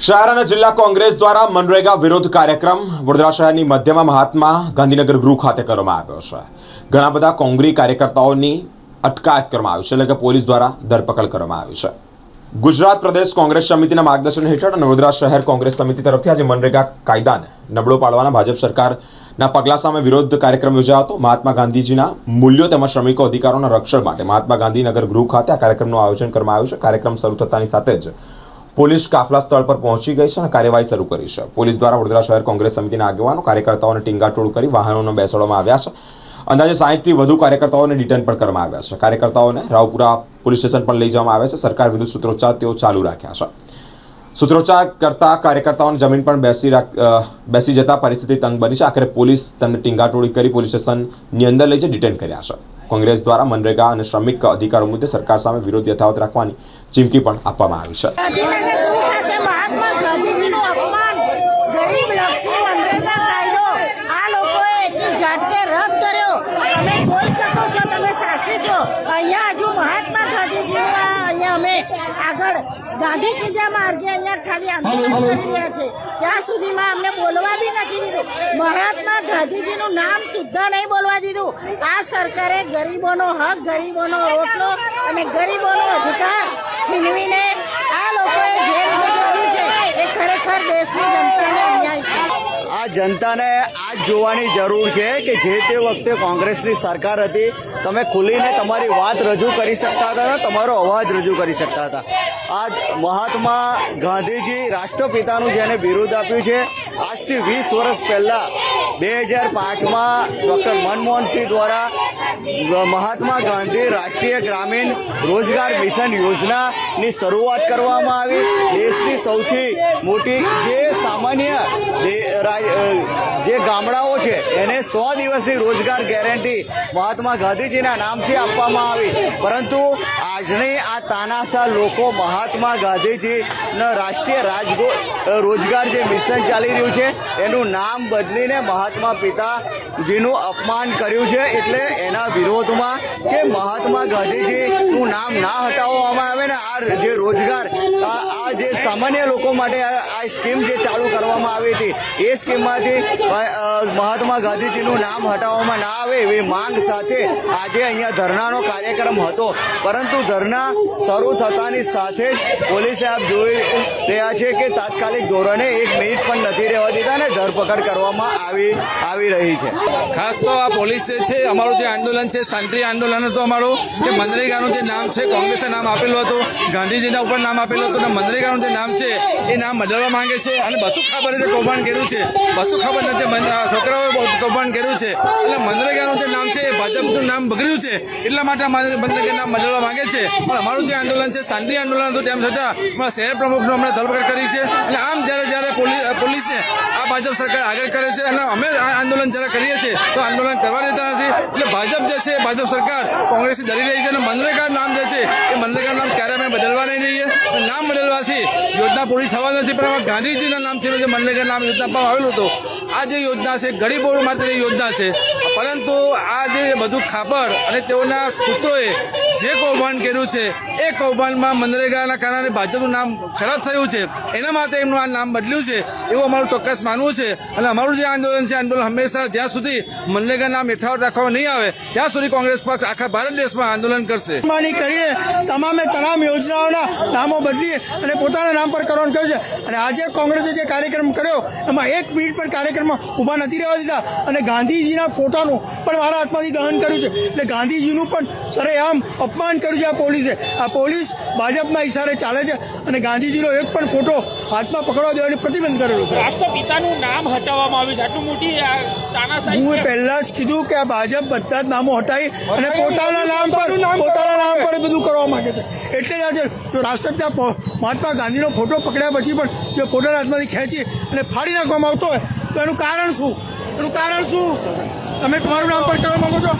શહેર અને જિલ્લા કોંગ્રેસ દ્વારા મનરેગા વિરોધ કાર્યક્રમ વડોદરા શહેરની મધ્યમાં મહાત્મા ગાંધીનગર ગૃહ ખાતે કરવામાં આવ્યો છે। ઘણા બધા કોંગ્રેસ કાર્યકર્તાઓની અટકાયત કરવામાં આવી છે, એટલે કે પોલીસ દ્વારા ધરપકડ કરવામાં આવી છે। ગુજરાત પ્રદેશ કોંગ્રેસ સમિતિના માર્ગદર્શન હેઠળ અને વડોદરા શહેર કોંગ્રેસ સમિતિ તરફથી આજે મનરેગા કાયદાને નબળો પાડવાના ભાજપ સરકારના પગલા સામે વિરોધ કાર્યક્રમ યોજાયો હતો। મહાત્મા ગાંધીજીના મૂલ્યો તેમજ શ્રમિકો અધિકારોના રક્ષણ માટે મહાત્મા ગાંધીનગર ગૃહ ખાતે આ કાર્યક્રમનું આયોજન કરવામાં આવ્યું છે। કાર્યક્રમ શરૂ થતાની સાથે જ પોલીસ કાફલા સ્થળ પર પહોંચી ગઈ છે અને કાર્યવાહી શરૂ કરી છે। પોલીસ દ્વારા વડોદરા શહેર કોંગ્રેસ સમિતિના આગેવાનો કાર્યકર્તાઓને ટીંગાટોળ કરી વાહનોમાં બેસાડવામાં આવ્યા છે। અંદાજે 60થી વધુ કાર્યકર્તાઓને ડિટેન પણ કરવામાં આવ્યા છે। કાર્યકર્તાઓને રાવપુરા પોલીસ સ્ટેશન પણ લઈ જવામાં આવ્યા છે। સરકાર વિરુદ્ધ સૂત્રોચ્ચાર તેઓ ચાલુ રાખ્યા છે। સૂત્રોચ્ચાર કરતા કાર્યકર્તાઓને જમીન પર બેસી જતા પરિસ્થિતિ તંગ બની છે। આખરે પોલીસ તેમને ટીંગાટોળી કરી પોલીસ સ્ટેશનની અંદર લઈ જઈ ડિટેન કર્યા છે। કોંગ્રેસ દ્વારા મનરેગા અને શ્રમિક અધિકારો મુદ્દે સરકાર સામે વિરોધ યથાવત રાખવાની ચીમકી પણ આપવામાં આવી છે। મહાત્મા ગાંધીજીનું અપમાન, ગરીબ લક્ષી મનરેગા કાયદો આ લોકોએ એકી ઝાટકે રદ કર્યો। તમે જોઈ શકો છો, તમે સાક્ષી છો। અહીંયા હજુ મહાત્મા ગાંધીજીનું અહીંયા અમે આગળ ગાંધીજી માર્ગે અહીંયા ખાલી આંદોલન કરી રહ્યા છે। ત્યાં સુધીમાં અમને બોલવા બી નથી દીધું। મહાત્મા ગાંધીજીનું નામ સુદ્ધા નહીં બોલવા દીધું। આ સરકારે ગરીબોનો હક, ગરીબોનો રોટલો અને ગરીબોનો અધિકાર છીનવીને આ લોકોએ જે રીતે કર્યું છે એ ખરેખર દેશની જનતાને અન્યાય છે। આ જનતાને આજ જોવાની જરૂર છે કે જે તે વખતે કોંગ્રેસની સરકાર હતી, તમે ખુલીને તમારી વાત રજૂ કરી શકતા હતા ને તમારો અવાજ રજૂ કરી શકતા હતા। આજ મહાત્મા ગાંધીજી રાષ્ટ્રપિતાનું જેને બિરુદ આપ્યું છે, આજથી 20 વર્ષ પહેલાં 2005માં ડૉક્ટર મનમોહનસિંહ દ્વારા મહાત્મા ગાંધી રાષ્ટ્રીય ગ્રામીણ રોજગાર મિશન યોજનાની શરૂઆત કરવામાં આવી। દેશની સૌથી મોટી જે સામાન્ય જે ગામડાઓ છે એને 100 દિવસની રોજગાર ગેરંટી મહાત્મા ગાંધીજીના નામથી આપવામાં આવી। પરંતુ આજની આ તાનાશાહ લોકો મહાત્મા ગાંધીજીના રાષ્ટ્રીય રોજગાર જે મિશન ચાલી રહ્યું છે એનું નામ બદલીને મહાત્મા પિતાજીનું અપમાન કર્યું છે। એટલે એના વિરોધમાં કે મહાત્મા ગાંધીજીનું નામ ના હટાવવામાં આવે ને આ જે રોજગાર આ જે સામાન્ય લોકો માટે આ સ્કીમ જે ચાલુ કરવામાં આવી હતી એ સ્કીમમાંથી મહાત્મા ગાંધીજીનું નામ હટાવવામાં ના આવે એવી માંગ સાથે આજે અહીંયા ધરણાનો કાર્યક્રમ હતો। પરંતુ ધરણા શરૂ થતાની સાથે જ પોલીસે આપ જોઈ રહ્યા છે કે તાત્કાલિક ધોરણે 1 મિનિટ પણ નથી રહેવા દીધા ને ધરપકડ કરવામાં આવી રહી છે। ખાસ તો આ પોલીસ જે છે, અમારું જે આંદોલન છે શાંતિ આંદોલન હતું અમારું, કે મનરેગાનું જે નામ છે કોંગ્રેસે નામ આપેલું હતું, ગાંધીજીના ઉપર નામ આપેલું હતું, અને મનરેગાનું જે નામ છે એ નામ બદલવા માંગે છે। અને બધું ખબર છે કૌભાંડ કર્યું છે, બધું ખબર નથી છોકરાઓએ કૌભાંડ કર્યું છે। એટલે મનરેગાનું જે નામ છે એ ભાજપનું નામ બગડ્યું છે, એટલા માટે મનરેગા નામ બદલવા માંગે છે। પણ અમારું જે આંદોલન છે શાંતિ આંદોલન હતું, તેમ છતાં અમારા શહેર પ્રમુખનું હમણાં ધરપકડ કરી છે। અને આમ જ્યારે પોલીસને આ ભાજપ સરકાર આગળ કરે છે અને અમે આંદોલન જ્યારે કરીએ છીએ તો આંદોલન કરવા દેતા નથી। એટલે ભાજપ જે છે, ભાજપ સરકાર કોંગ્રેસથી ડરી રહી છે અને મનરેગા નામ જે છે એ મનરેગા નામ ક્યારે અમે બદલવા નહીં રહીએ। નામ બદલવાથી યોજના પૂરી થવા નથી, પણ ગાંધીજીના નામથી જે મનરેગા નામ યોજના પણ આવેલું હતું, આ જે યોજના છે ગરીબો માટેની યોજના છે। પરંતુ આ જે બધું ખાબર અને તેઓના પુત્રોએ જે કૌભાંડ કર્યું છે એ કૌભાંડમાં મનરેગાના કારણે ભાજપનું નામ ખરાબ થયું છે, એના માટે એમનું આ નામ બદલ્યું છે એવું અમારું ચોક્કસ માનવું છે। અને અમારું જે આંદોલન છે, આંદોલન હંમેશા જ્યાં સુધી મનરેગા નામ યથાવત રાખવામાં નહીં આવે ત્યાં સુધી કોંગ્રેસ પક્ષ આખા ભારત દેશમાં આંદોલન કરશે। કરીને તમામે તમામ યોજનાઓના નામો બદલી અને પોતાના નામ પર કરવાનું કહ્યું છે। અને આજે કોંગ્રેસે જે કાર્યક્રમ કર્યો એમાં 1 મિનિટ પણ કાર્યક્રમમાં ઊભા નથી રહેવા દીધા અને ગાંધીજીના ફોટાનું પણ મારા હાથમાંથી દહન કર્યું છે। એટલે ગાંધીજીનું પણ સરેઆમ અપમાન કર્યું છે આ પોલીસે। આ પોલીસ ભાજપના ઇશારે ચાલે છે અને ગાંધીજીનો એક પણ ફોટો હાથમાં પકડવા દેવાની પ્રતિબંધ કરેલો છે। રાષ્ટ્રપિતાનું નામ હટાવવામાં આવ્યું છે, આટલું મોટી તાનાશાહી। હું પહેલા જ કીધું કે આ ભાજપ બધા જ નામો હટાવી અને પોતાના નામ પર બધું કરવા માંગે છે। એટલે જ આજે જો રાષ્ટ્રપિતા મહાત્મા ગાંધીનો ફોટો પકડ્યા પછી પણ જો ફોટોના હાથમાંથી ખેંચી અને ફાડી નાખવામાં આવતો હોય તો એનું કારણ શું? તમે તમારું નામ પર કરવા માંગો છો?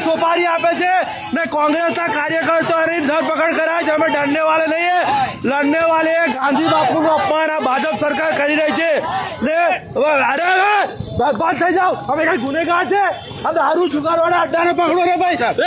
સોપારી આપે છે ને કોંગ્રેસના કાર્યકર્તાઓની ધરપકડ કરાય છે। અમે ડરને વાલે નહીં, લડને વાલે। ગાંધી બાપુનું અપમાન આ ભાજપ સરકાર કરી રહી છે ને અરે બંધ થઈ જાઓ, અમે કઈ ગુનેગાર છે? આ દારૂ ચુકારવાના અડ્ડાને પકડો રે ભાઈ સાહેબ।